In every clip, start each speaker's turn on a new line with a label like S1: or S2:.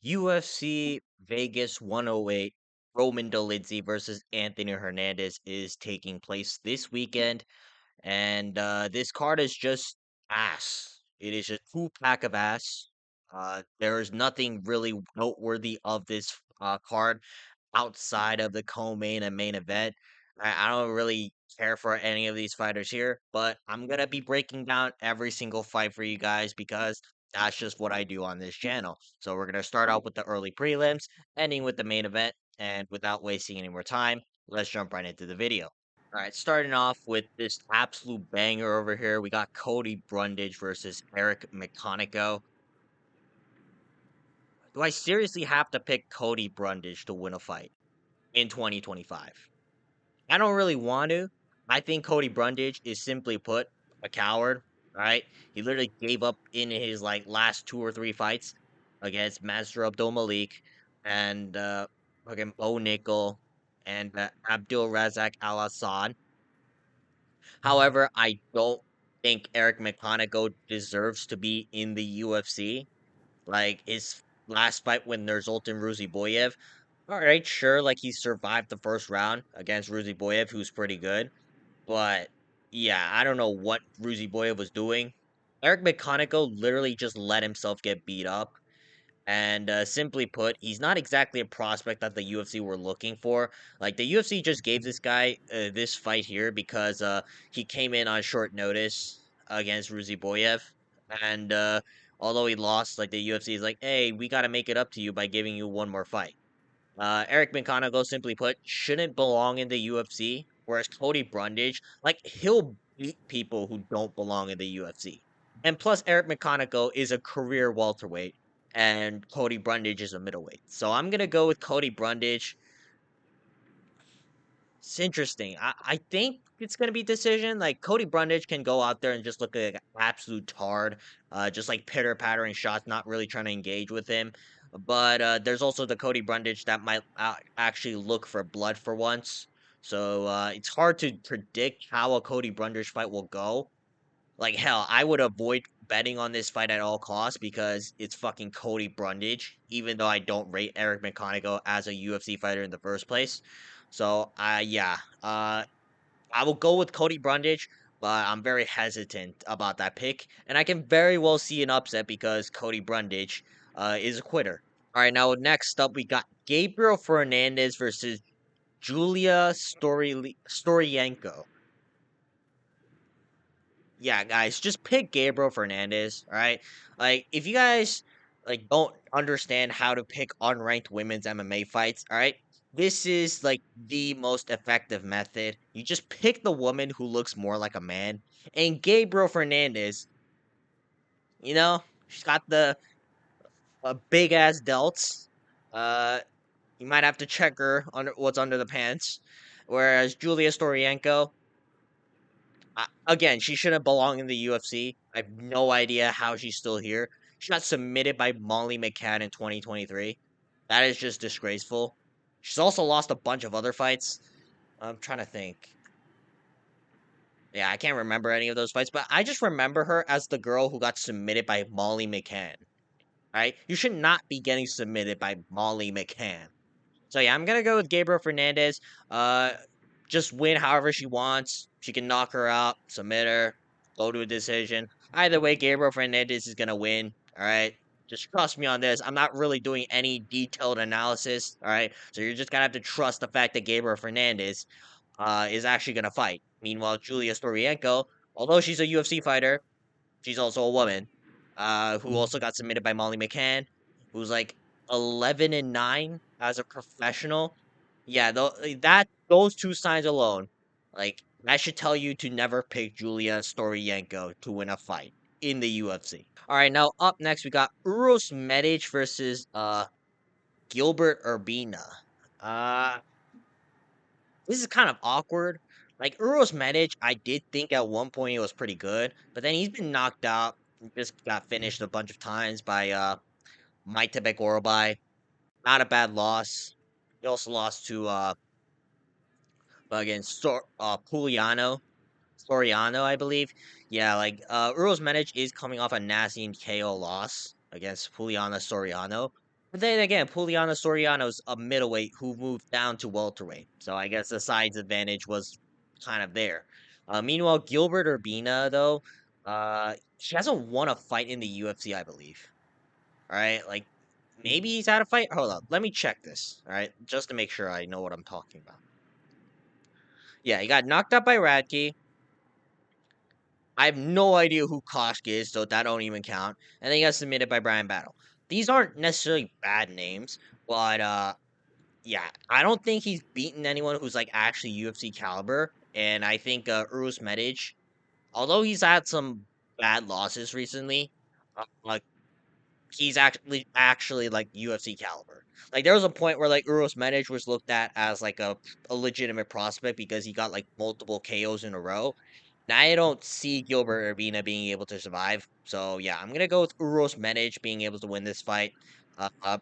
S1: UFC Vegas 108 Roman Dolidze versus Anthony Hernandez is taking place this weekend, and this card is just ass. It is a two pack of ass. There is nothing really noteworthy of this card outside of the co-main and main event. I don't really care for any of these fighters here, but I'm gonna be breaking down every single fight for you guys because that's just what I do on this channel. So we're gonna start out with the early prelims, ending with the main event, and without wasting any more time, let's jump right into the video. All right, starting off with this absolute banger over here, we got Cody Brundage versus Eryk McConico. Do I seriously have to pick Cody Brundage to win a fight in 2025? I don't really want to. I think Cody Brundage is simply put a coward, right? He literally gave up in his last two or three fights against Master Abdul Malik and fucking Bo Nickel and Abdul Razak Al Hassan. However, I don't think Eryk McConico deserves to be in the UFC. Like his last fight when there's Zoltan Ruziboyev. All right, sure, like he survived the first round against Ruziboyev, who's pretty good. But yeah, I don't know what Ruziboyev was doing. Eryk McConico literally just let himself get beat up. And simply put, he's not exactly a prospect that the UFC were looking for. Like the UFC just gave this guy this fight here because he came in on short notice against Ruziboyev, and although he lost, like the UFC is like, hey, we got to make it up to you by giving you one more fight. Eryk McConico, simply put, shouldn't belong in the UFC, whereas Cody Brundage, like, he'll beat people who don't belong in the UFC. And plus, Eryk McConico is a career welterweight, and Cody Brundage is a middleweight. So I'm gonna go with Cody Brundage. It's interesting. I think it's gonna be decision. Like Cody Brundage can go out there and just look like an absolute tard, just like pitter pattering shots, not really trying to engage with him. But there's also the Cody Brundage that might actually look for blood for once. So it's hard to predict how a Cody Brundage fight will go. Like hell, I would avoid betting on this fight at all costs because it's fucking Cody Brundage, even though I don't rate Eryk McConico as a UFC fighter in the first place. So yeah. I will go with Cody Brundage, but I'm very hesitant about that pick. And I can very well see an upset because Cody Brundage is a quitter. Alright, now next up we got Gabriel Fernandez versus Julia Stoliarenko. Yeah, guys, just pick Gabriel Fernandez, all right? Like, if you guys don't understand how to pick unranked women's MMA fights, all right? This is like the most effective method. You just pick the woman who looks more like a man. And Gabriel Fernandez, you know, she's got the big ass delts. Uh, you might have to check her under what's under the pants. Whereas Julia Stoliarenko, again, she shouldn't belong in the UFC. I have no idea how she's still here. She got submitted by Molly McCann in 2023. That is just disgraceful. She's also lost a bunch of other fights. I'm trying to think. Yeah, I can't remember any of those fights, but I just remember her as the girl who got submitted by Molly McCann. Right? You should not be getting submitted by Molly McCann. So yeah, I'm gonna go with Gabriel Fernandez. Uh, just win however she wants. She can knock her out, submit her, go to a decision. Either way, Gabriel Fernandez is gonna win. All right. Just trust me on this. I'm not really doing any detailed analysis. All right. So you're just gonna have to trust the fact that Gabriel Fernandez is actually gonna fight. Meanwhile, Julia Stoliarenko, although she's a UFC fighter, she's also a woman, who also got submitted by Molly McCann, who's like 11-9 as a professional. Yeah, those two signs alone, like that should tell you to never pick Julia Stoliarenko to win a fight in the UFC. All right, now up next we got Uros Medic versus Gilbert Urbina. Uh, this is kind of awkward. Like Uros Medic, I did think at one point he was pretty good, but then he's been knocked out. He just got finished a bunch of times by Mike Tebek. Not a bad loss. He also lost to against Puliano, Soriano, I believe. Yeah, like Uros Medic is coming off a nasty KO loss against Puliana Soriano. But then again, Puliana Soriano's a middleweight who moved down to welterweight, so I guess the size advantage was kind of there. Meanwhile, Gilbert Urbina, though, he hasn't won a fight in the UFC, I believe. All right, like maybe he's had a fight. Hold up, let me check this. All right, just to make sure I know what I'm talking about. Yeah, he got knocked out by Radke. I have no idea who Kosk is, so that don't even count. And then he got submitted by Brian Battle. These aren't necessarily bad names, but yeah, I don't think he's beaten anyone who's like actually UFC caliber. And I think Uros Medic, although he's had some bad losses recently, like he's actually like UFC caliber. Like there was a point where like Uros Medic was looked at as like a legitimate prospect because he got like multiple KOs in a row. Now I don't see Gilbert Urbina being able to survive. So yeah, I'm gonna go with Uros Medic being able to win this fight. Uh,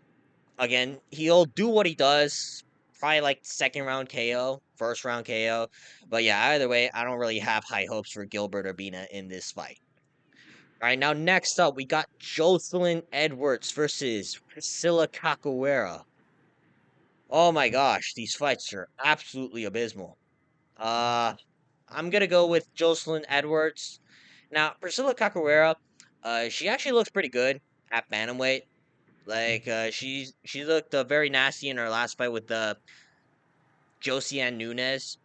S1: Again, he'll do what he does. Probably like second round KO, first round KO. But yeah, either way, I don't really have high hopes for Gilbert Urbina in this fight. All right, now next up, we got Joselyne Edwards versus Priscila Cachoeira. Oh my gosh, these fights are absolutely abysmal. Uh, I'm gonna go with Joselyne Edwards. Now, Priscila Cachoeira, she actually looks pretty good at bantamweight. Like, she looked very nasty in her last fight with Joselyne Nunes,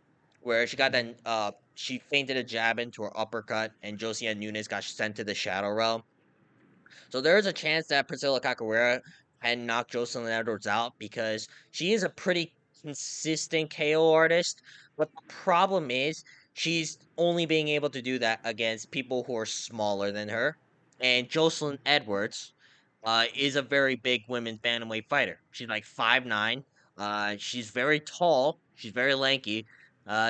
S1: where she got that she feinted a jab into her uppercut, and Joselyne Nunes got sent to the shadow realm. So there is a chance that Priscila Cachoeira can knock Joselyne Edwards out because she is a pretty consistent KO artist. But the problem is she's only being able to do that against people who are smaller than her. And Joselyne Edwards is a very big women's bantamweight fighter. She's like 5'9". She's very tall. She's very lanky.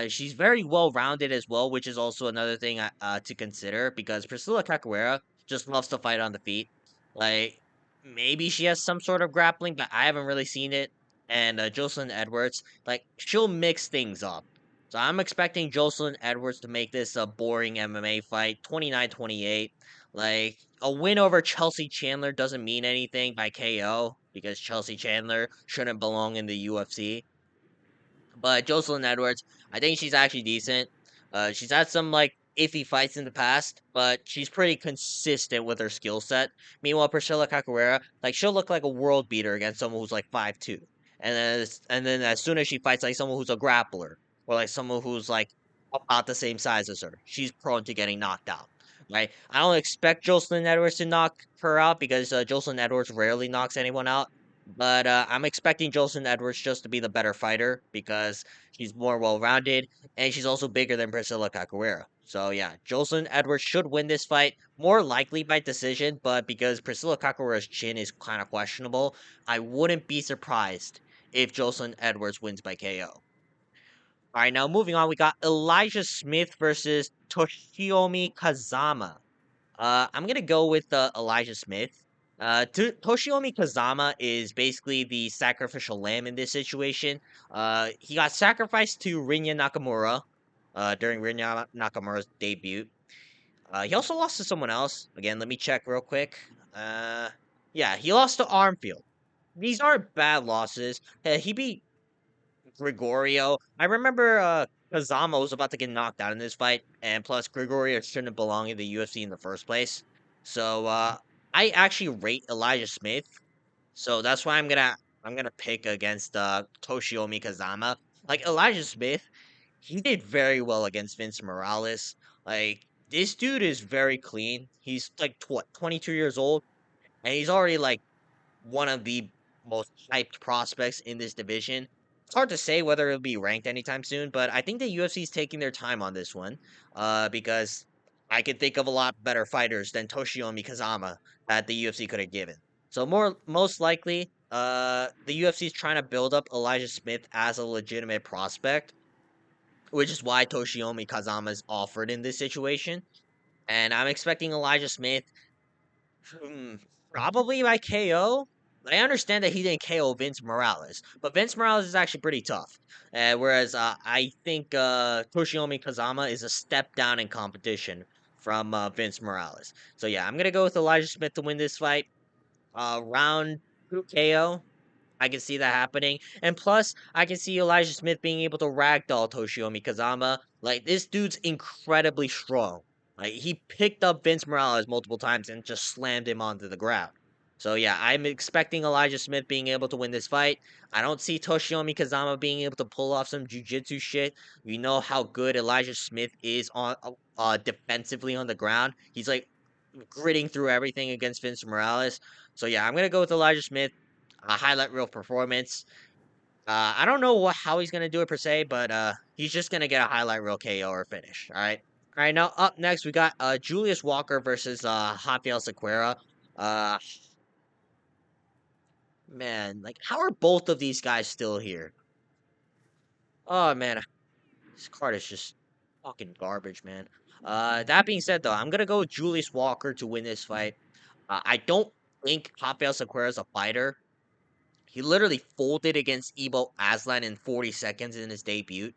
S1: She's very well rounded as well, which is also another thing to consider because Priscila Cachoeira just loves to fight on the feet. Like maybe she has some sort of grappling, but I haven't really seen it. And Joselyne Edwards, like she'll mix things up. So I'm expecting Joselyne Edwards to make this a boring MMA fight, 29-28. Like a win over Chelsea Chandler doesn't mean anything by KO because Chelsea Chandler shouldn't belong in the UFC. But Joselyne Edwards, I think she's actually decent. She's had some like iffy fights in the past, but she's pretty consistent with her skill set. Meanwhile, Priscilla Cachoeira, like she'll look like a world beater against someone who's like 5'2". And then as soon as she fights like someone who's a grappler or like someone who's like about the same size as her, she's prone to getting knocked out. Right? I don't expect Joselyne Edwards to knock her out because Joselyne Edwards rarely knocks anyone out. But I'm expecting Joselyne Edwards just to be the better fighter because she's more well rounded and she's also bigger than Priscilla Cachoeira. So yeah, Joselyne Edwards should win this fight, more likely by decision, but because Priscilla Cachoeira's chin is kind of questionable, I wouldn't be surprised if Joselyne Edwards wins by KO. All right, now moving on, we got Elijah Smith versus Toshiomi Kazama. I'm gonna go with Elijah Smith. Toshiomi Kazama is basically the sacrificial lamb in this situation. He got sacrificed to Rinya Nakamura, during Rinya Nakamura's debut. He also lost to someone else. Again, let me check real quick. Uh, yeah, he lost to Armfield. These aren't bad losses. He beat Gregorio. I remember Kazama was about to get knocked out in this fight, and plus Gregorio shouldn't belong in the UFC in the first place. So I actually rate Elijah Smith. So that's why I'm gonna pick against Toshiomi Kazama. Like Elijah Smith, he did very well against Vince Morales. Like this dude is very clean. He's like 22 years old, and he's already like one of the most hyped prospects in this division. It's hard to say whether it'll be ranked anytime soon, but I think the UFC is taking their time on this one, because I could think of a lot better fighters than Toshiomi Kazama that the UFC could have given. So most likely, the UFC is trying to build up Elijah Smith as a legitimate prospect, which is why Toshiomi Kazama is offered in this situation. And I'm expecting Elijah Smith Hmm, probably by KO. I understand that he didn't KO Vince Morales, but Vince Morales is actually pretty tough. Whereas I think Toshiomi Kazama is a step down in competition from Vince Morales. So yeah, I'm gonna go with Elijah Smith to win this fight. Round Who KO? I can see that happening. And plus, I can see Elijah Smith being able to ragdoll Toshiomi Kazama. Like, this dude's incredibly strong. Like, he picked up Vince Morales multiple times and just slammed him onto the ground. So, yeah, I'm expecting Elijah Smith being able to win this fight. I don't see Toshiomi Kazama being able to pull off some jujitsu shit. We know how good Elijah Smith is on defensively on the ground. He's like gritting through everything against Vince Morales. So yeah, I'm gonna go with Elijah Smith. Highlight reel performance. I don't know how he's gonna do it per se, but he's just gonna get a highlight reel KO or finish. All right. All right. Now up next we got Julius Walker versus Rafael Cequeira. Uh, man, like how are both of these guys still here? Oh man, this card is just fucking garbage, man. That being said though, I'm gonna go with Julius Walker to win this fight. I don't think Rafael Cequeira is a fighter. He literally folded against Ibo Aslan in 40 seconds in his debut.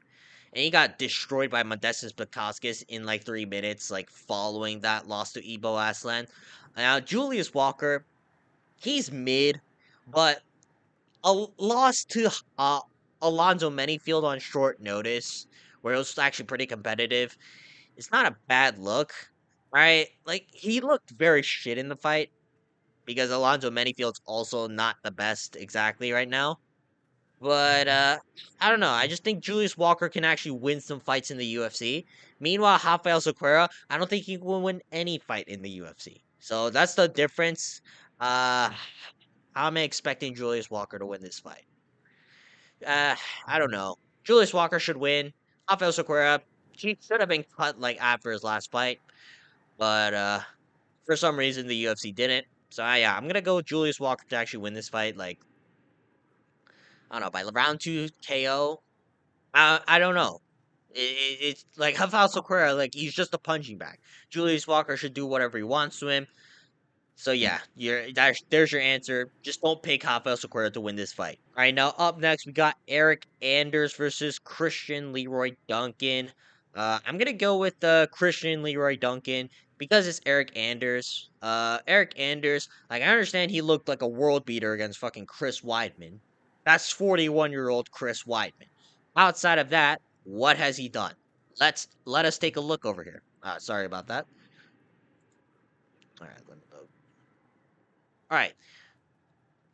S1: And he got destroyed by Modestas Bukauskas in like 3 minutes, like following that loss to Ibo Aslan. Now, Julius Walker, he's mid, but a loss to Alonzo Manyfield on short notice, where it was actually pretty competitive, it's not a bad look, right? Like, he looked very shit in the fight because Alonzo Manyfield's also not the best exactly right now. But I don't know. I just think Julius Walker can actually win some fights in the UFC. Meanwhile, Rafael Sequeira, I don't think he will win any fight in the UFC. So that's the difference. Uh, I'm expecting Julius Walker to win this fight. Uh, I don't know. Julius Walker should win. Rafael Sequeira, he should have been cut like after his last fight, but for some reason the UFC didn't. So yeah, I'm gonna go with Julius Walker to actually win this fight. Like I don't know by round two KO. I don't know. It's like Rafael Sequeira, like he's just a punching bag. Julius Walker should do whatever he wants to him. So yeah, there's your answer. Just don't pick Rafael Sequeira to win this fight. All right, now up next we got Eryk Anders versus Christian Leroy Duncan. I'm gonna go with Christian Leroy Duncan because it's Eryk Anders. Eryk Anders, like I understand he looked like a world beater against fucking Chris Weidman. That's 41-year-old Chris Weidman. Outside of that, what has he done? Let us take a look over here. Sorry about that. All right, let me load. All right,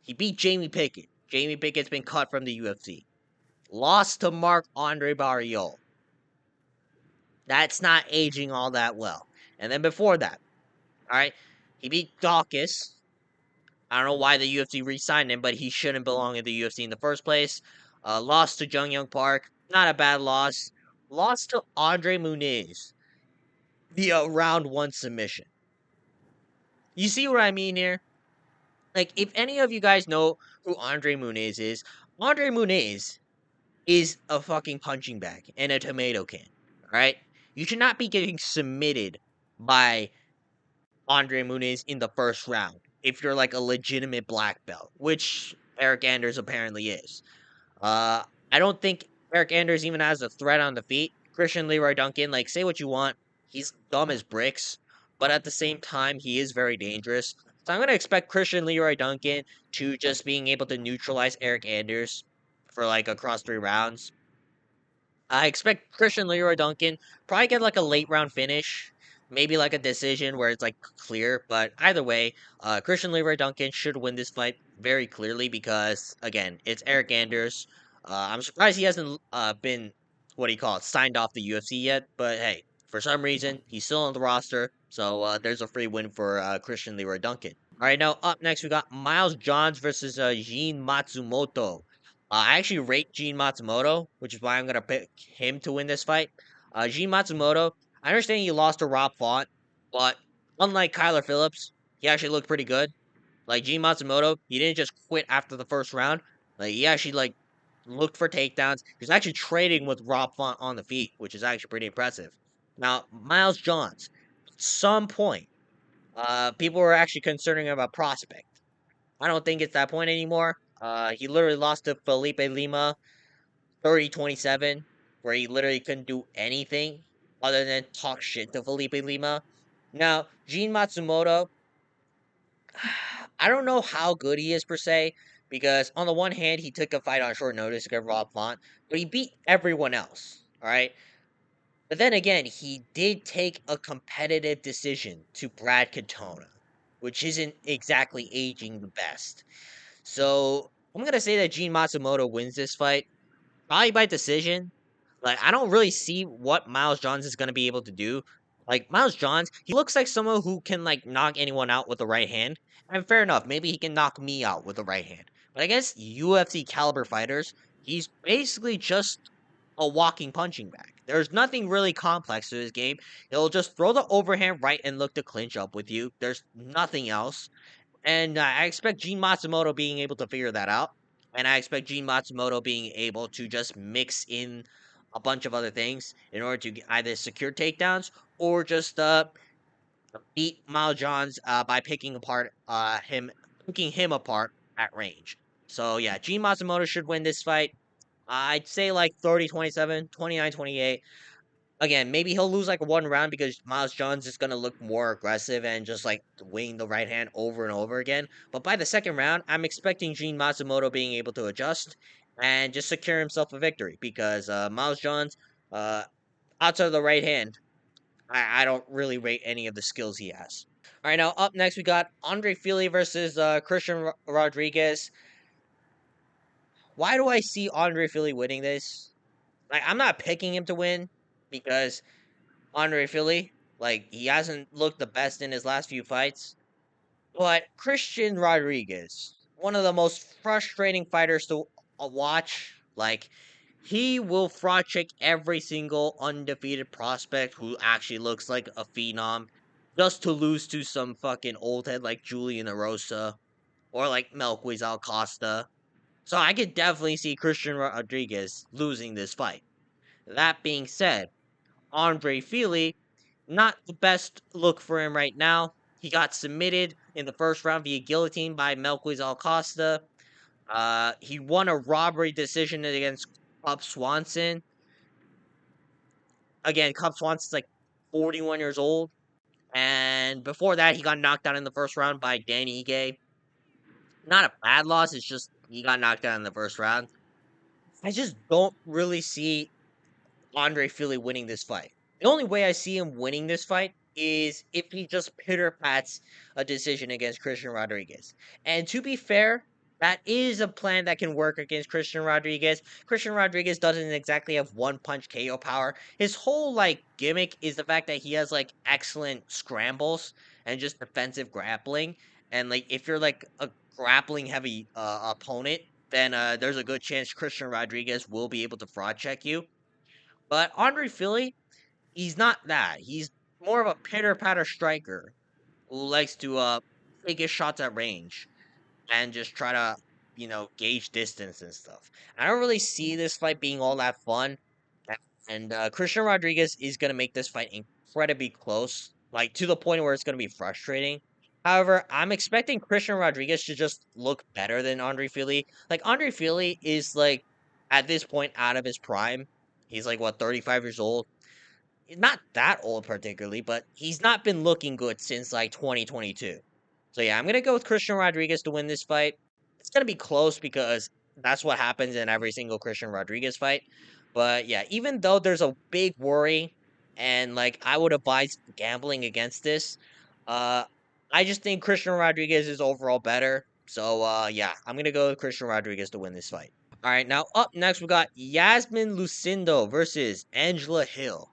S1: he beat Jamie Pickett. Jamie Pickett's been cut from the UFC. Lost to Mark Andre Barriol. That's not aging all that well. And then before that, all right, he beat Dawkins. I don't know why the UFC re-signed him, but he shouldn't belong in the UFC in the first place. Lost to Jung Young Park. Not a bad loss. Lost to Andre Muniz via round one submission. You see what I mean here? Like, if any of you guys know who Andre Muniz is, Andre Muniz is a fucking punching bag and a tomato can. Right? You should not be getting submitted by Andre Muniz in the first round if you're like a legitimate black belt, which Eryk Anders apparently is. Uh, I don't think Eryk Anders even has a threat on the feet. Christian Leroy Duncan, like, say what you want. He's dumb as bricks, but at the same time, he is very dangerous. So I'm going to expect Christian Leroy Duncan to just being able to neutralize Eryk Anders for like across 3 rounds. I expect Christian Leroy Duncan probably get like a late round finish, maybe like a decision where it's like clear. But either way, Christian Leroy Duncan should win this fight very clearly because again, it's Eryk Anders. I'm surprised he hasn't been what do you call it signed off the UFC yet. But hey, for some reason he's still on the roster, so there's a free win for Christian Leroy Duncan. All right, now up next we got Miles Johns versus Jin Matsumoto. I actually rate Gene Matsumoto, which is why I'm gonna pick him to win this fight. Gene Matsumoto, I understand he lost to Rob Font, but unlike Kyler Phillips, he actually looked pretty good. Like Gene Matsumoto, he didn't just quit after the first round. Like he actually like looked for takedowns. He was actually trading with Rob Font on the feet, which is actually pretty impressive. Now, Miles Johns, at some point, people were actually concerning him about prospect. I don't think it's that point anymore. He literally lost to Felipe Lima 30-27, where he literally couldn't do anything other than talk shit to Felipe Lima. Now, Gene Matsumoto, I don't know how good he is per se, because on the one hand, he took a fight on short notice against Rob Font, but he beat everyone else. All right. But then again, he did take a competitive decision to Brad Katona, which isn't exactly aging the best. So I'm gonna say that Gene Matsumoto wins this fight, probably by decision. Like, I don't really see what Miles Johns is gonna be able to do. Like, Miles Johns, he looks like someone who can like knock anyone out with the right hand. And fair enough, maybe he can knock me out with the right hand. But against UFC caliber fighters, he's basically just a walking punching bag. There's nothing really complex to his game. He'll just throw the overhand right and look to clinch up with you. There's nothing else. And I expect Gene Matsumoto being able to figure that out. And I expect Gene Matsumoto being able to just mix in a bunch of other things in order to either secure takedowns or just beat Mile Johns by picking him apart at range. So yeah, Gene Matsumoto should win this fight. I'd say like 30-27, 29-28. Again, maybe he'll lose like one round because Miles Jones is gonna look more aggressive and just like wing the right hand over and over again. But by the second round, I'm expecting Gene Matsumoto being able to adjust and just secure himself a victory because Miles Jones, uh, outside of the right hand, I don't really rate any of the skills he has. All right, now up next we got Andre Fili versus Christian Rodriguez. Why do I see Andre Fili winning this? Like, I'm not picking him to win because Andre Fili. Like, he hasn't looked the best in his last few fights. But Christian Rodriguez, one of the most frustrating fighters to watch. Like, he will fraud check every single undefeated prospect who actually looks like a phenom just to lose to some fucking old head like Julian Erosa or like Melquiz Alcosta. So I could definitely see Christian Rodriguez losing this fight. That being said, Andre Fili, not the best look for him right now. He got submitted in the first round via guillotine by Melquiz Alcosta. He won a robbery decision against Cub Swanson. Again, Cub Swanson's like 41 years old. And before that, he got knocked out in the first round by Danny Ige. Not a bad loss, it's just he got knocked out in the first round. I just don't really see Andre Fili winning this fight. The only way I see him winning this fight is if he just pitter pats a decision against Christian Rodriguez. And to be fair, that is a plan that can work against Christian Rodriguez. Christian Rodriguez doesn't exactly have one punch KO power. His whole like gimmick is the fact that he has like excellent scrambles and just defensive grappling. And like if you're like a grappling heavy opponent, then there's a good chance Christian Rodriguez will be able to fraud check you. But Andre Fili, he's not that. He's more of a pitter patter striker who likes to take his shots at range and just try to, gauge distance and stuff. I don't really see this fight being all that fun. And Christian Rodriguez is going to make this fight incredibly close, like to the point where it's going to be frustrating. However, I'm expecting Christian Rodriguez to just look better than Andre Fili. Like, Andre Fili is, like, at this point out of his prime. He's, like, what, 35 years old? He's not that old particularly, but he's not been looking good since, like, 2022. So, yeah, I'm going to go with Christian Rodriguez to win this fight. It's going to be close because that's what happens in every single Christian Rodriguez fight. But yeah, even though there's a big worry and like I would advise gambling against this, uh I just think Christian Rodriguez is overall better. So yeah, I'm gonna go with Christian Rodriguez to win this fight. Alright, now up next we got Jasmin Lucindo versus Angela Hill.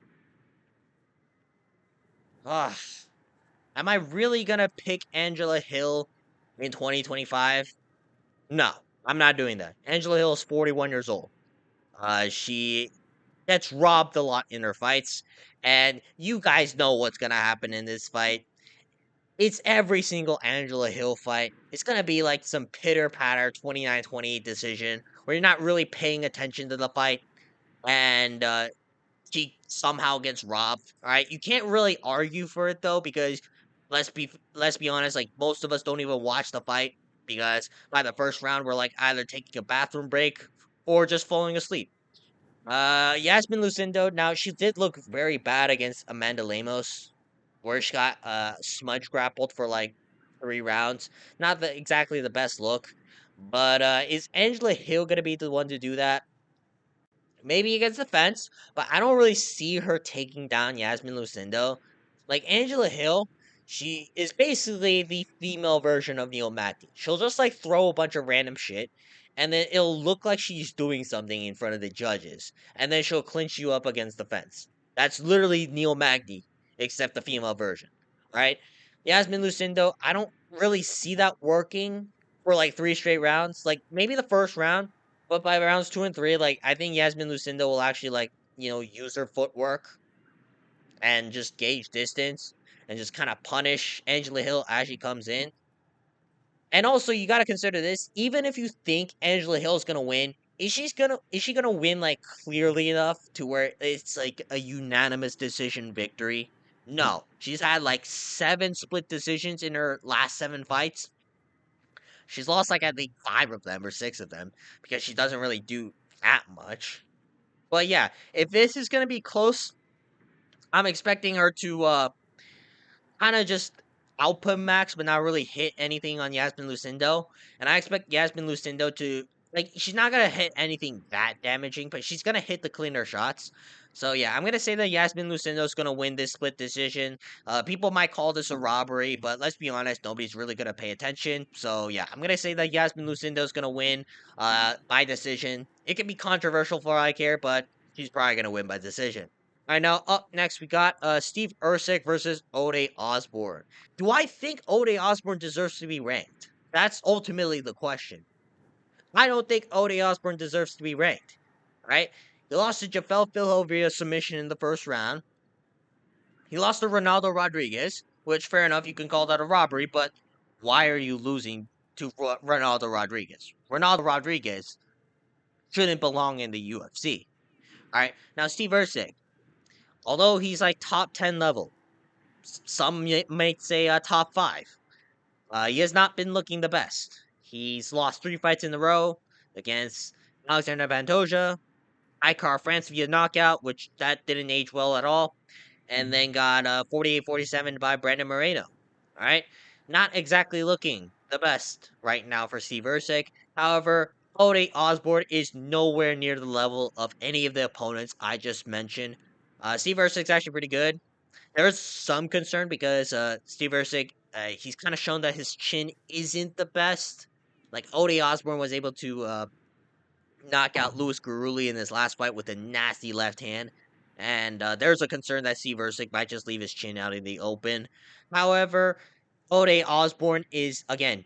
S1: Ah, am I really gonna pick Angela Hill in 2025? No, I'm not doing that. Angela Hill is 41 years old. She gets robbed a lot in her fights, and you guys know what's gonna happen in this fight. It's every single Angela Hill fight. It's gonna be like some pitter patter 29-28 decision where you're not really paying attention to the fight, and she somehow gets robbed. All right, you can't really argue for it though because let's be honest, like most of us don't even watch the fight because by the first round we're like either taking a bathroom break or just falling asleep. Yasmin Lucindo. Now she did look very bad against Amanda Lemos, where she got smudge grappled for like 3 rounds. Not exactly the best look, but is Angela Hill gonna be the one to do that? Maybe against the fence, but I don't really see her taking down Jasmin Lucindo. Like Angela Hill, she is basically the female version of Neil Magny. She'll just like throw a bunch of random shit, and then it'll look like she's doing something in front of the judges, and then she'll clinch you up against the fence. That's literally Neil Magny, except the female version. Right? Jasmin Lucindo, I don't really see that working for like 3 straight rounds. Like maybe the first round, but by rounds 2 and 3, like I think Jasmin Lucindo will actually like use her footwork and just gauge distance and just kind of punish Angela Hill as she comes in. And also, you got to consider this: even if you think Angela Hill is gonna win, is she gonna win like clearly enough to where it's like a unanimous decision victory? No, she's had like 7 split decisions in her last 7 fights. She's lost like I think 5 of them or 6 of them because she doesn't really do that much. But yeah, if this is gonna be close, I'm expecting her to kind of just output max, but not really hit anything on Jasmin Lucindo. And I expect Jasmin Lucindo to like she's not gonna hit anything that damaging, but she's gonna hit the cleaner shots. So yeah, I'm gonna say that Jasmin Lucindo is gonna win this split decision. People might call this a robbery, but let's be honest, nobody's really gonna pay attention. So yeah, I'm gonna say that Jasmin Lucindo is gonna win by decision. It can be controversial for all I care, but she's probably gonna win by decision. All right, now up next we got Steve Erceg versus Ode Osbourne. Do I think Ode Osbourne deserves to be ranked? That's ultimately the question. I don't think Ode Osbourne deserves to be ranked. Right? He lost to Jafel Filho via submission in the first round. He lost to Ronaldo Rodriguez, which fair enough, you can call that a robbery, but why are you losing to Ronaldo Rodriguez? Ronaldo Rodriguez shouldn't belong in the UFC. All right, now Steve Erceg, although he's like top 10 level, some might say top 5. He has not been looking the best. He's lost 3 fights in a row against Alexander Pantoja, Icar France via knockout, which that didn't age well at all, and then got 48-47 by Brandon Moreno. All right, not exactly looking the best right now for Steve Erceg. However, Ode Osbourne is nowhere near the level of any of the opponents I just mentioned. Steve Erceg's actually pretty good. There's some concern because Steve Erceg, he's kind of shown that his chin isn't the best. Like Ode Osbourne was able to knock out Louis Garuli in his last fight with a nasty left hand, and there's a concern that Steve Erceg might just leave his chin out in the open. However, Ode Osbourne is again,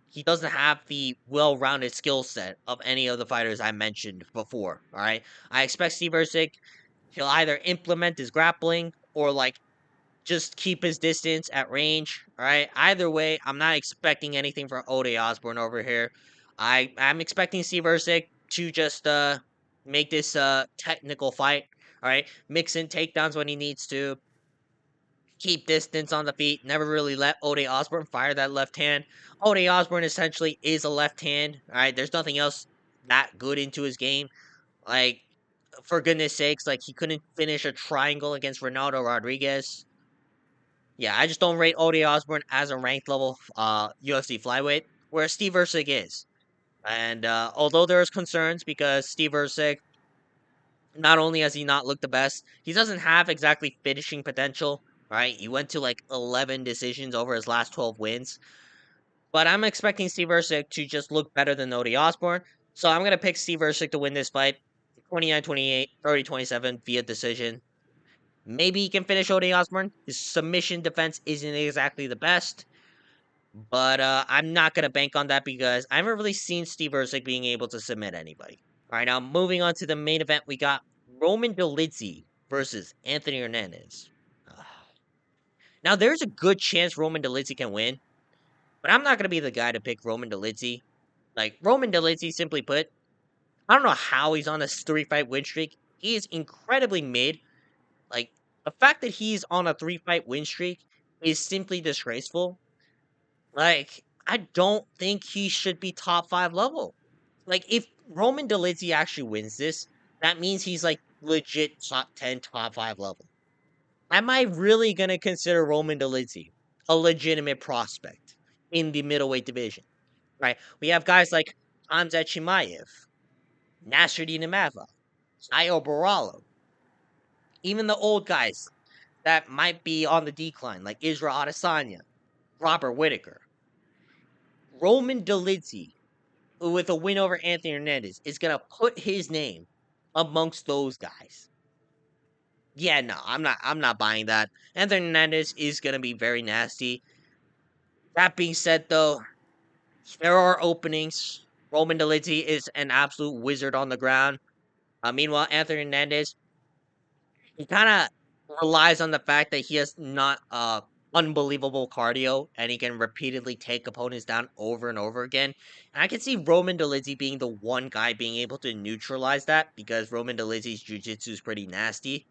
S1: he doesn't have the well-rounded skill set of any of the fighters I mentioned before. All right, I expect Steve Erceg, he'll either implement his grappling or like just keep his distance at range. All right. Either way, I'm not expecting anything from Ode Osbourne over here. I'm expecting Steve Erceg to just make this technical fight. All right. Mix in takedowns when he needs to. Keep distance on the feet. Never really let Ode Osbourne fire that left hand. Ode Osbourne essentially is a left hand. All right. There's nothing else that good into his game. Like, for goodness sakes, like he couldn't finish a triangle against Ronaldo Rodriguez. Yeah, I just don't rate Ode Osbourne as a ranked level UFC flyweight, where Steve Erceg is. And although there's concerns because Steve Erceg, not only has he not looked the best, he doesn't have exactly finishing potential, right? He went to like 11 decisions over his last 12 wins. But I'm expecting Steve Erceg to just look better than Ode Osbourne. So I'm going to pick Steve Erceg to win this fight 29-28, 30-27 via decision. Maybe he can finish Ode Osbourne. His submission defense isn't exactly the best, but I'm not gonna bank on that because I haven't really seen Steve Erceg being able to submit anybody. All right, now moving on to the main event, we got Roman Dolidze versus Anthony Hernandez. Now there's a good chance Roman Dolidze can win, but I'm not gonna be the guy to pick Roman Dolidze. Like Roman Dolidze, simply put, I don't know how he's on a 3-fight win streak. He is incredibly mid. Like, the fact that he's on a 3-fight win streak is simply disgraceful. Like, I don't think he should be top 5 level. Like, if Roman Dolidze actually wins this, that means he's like legit top 10, top 5 level. Am I really gonna consider Roman Dolidze a legitimate prospect? in the middleweight division, right? We have guys like Hamza Chimaev, Nasruddin Imava, Io Baralo, even the old guys that might be on the decline, like Israel Adesanya, Robert Whitaker, Roman Dolidze, with a win over Anthony Hernandez, is gonna put his name amongst those guys. Yeah, no, I'm not buying that. Anthony Hernandez is gonna be very nasty. That being said, though, there are openings. Roman Dolidze is an absolute wizard on the ground. Meanwhile, Anthony Hernandez, he kind of relies on the fact that he has not unbelievable cardio and he can repeatedly take opponents down over and over again. And I can see Roman Dolidze being the one guy being able to neutralize that because Roman Dolidze's jiu-jitsu is pretty nasty.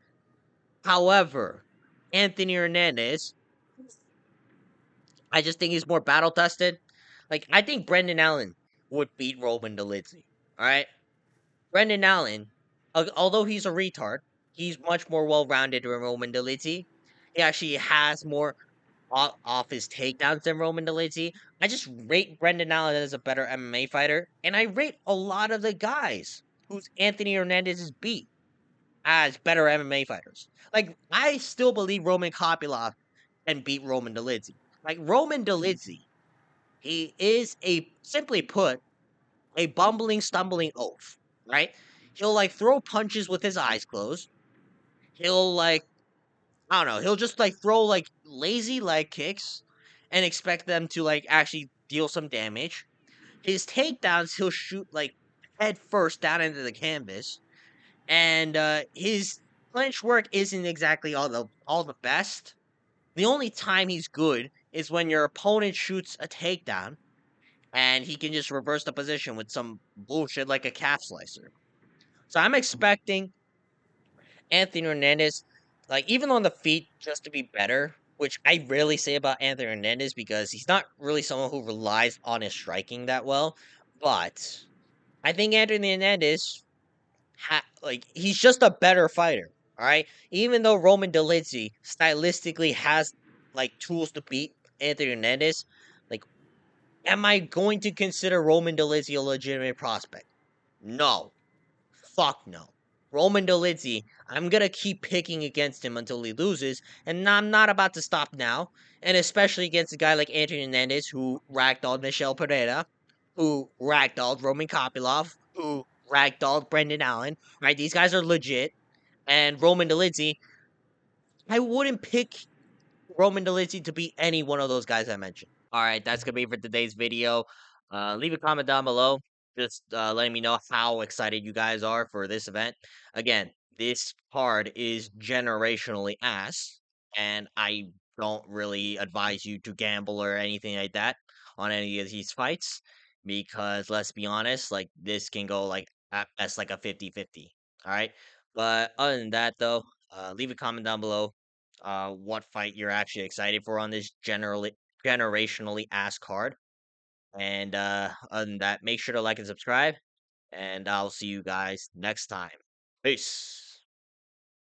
S1: However, Anthony Hernandez, I just think he's more battle tested. Like I think Brendan Allen would beat Roman Dolidze. All right, Brendan Allen, although he's a retard, he's much more well rounded than Roman Dolidze. He actually has more off his takedowns than Roman Dolidze. I just rate Brendan Allen as a better MMA fighter, and I rate a lot of the guys who's Anthony Hernandez is beat as better MMA fighters. Like I still believe Roman Kopylov can beat Roman Dolidze. Like Roman Dolidze, he is a simply put a bumbling, stumbling oaf, right? He'll like throw punches with his eyes closed. He'll like I don't know. He'll just like throw like lazy leg kicks and expect them to like actually deal some damage. His takedowns, he'll shoot like head first down into the canvas, and his clinch work isn't exactly all the best. The only time he's good is when your opponent shoots a takedown and he can just reverse the position with some bullshit like a calf slicer. So I'm expecting Anthony Hernandez, like even on the feet, just to be better, which I rarely say about Anthony Hernandez because he's not really someone who relies on his striking that well. But I think Anthony Hernandez, like he's just a better fighter. All right, even though Roman Dolidze stylistically has like tools to beat Anthony Hernandez, like am I going to consider Roman Dolidze a legitimate prospect? No. Fuck no. Roman Dolidze, I'm gonna keep picking against him until he loses, and I'm not about to stop now. And especially against a guy like Anthony Hernandez, who ragdolled Michelle Pereira, who ragdolled Roman Kopylov, who ragdolled Brendan Allen. Right? These guys are legit. And Roman Dolidze, I wouldn't pick Roman Dolidze to beat any one of those guys I mentioned. All right, that's gonna be it for today's video. Leave a comment down below, just letting me know how excited you guys are for this event. Again, this card is generationally ass, and I don't really advise you to gamble or anything like that on any of these fights because let's be honest, like this can go like at best like a 50-50. All right, but other than that though, leave a comment down below what fight you're actually excited for on this generationally ass card. And other than that, make sure to like and subscribe. And I'll see you guys next time. Peace.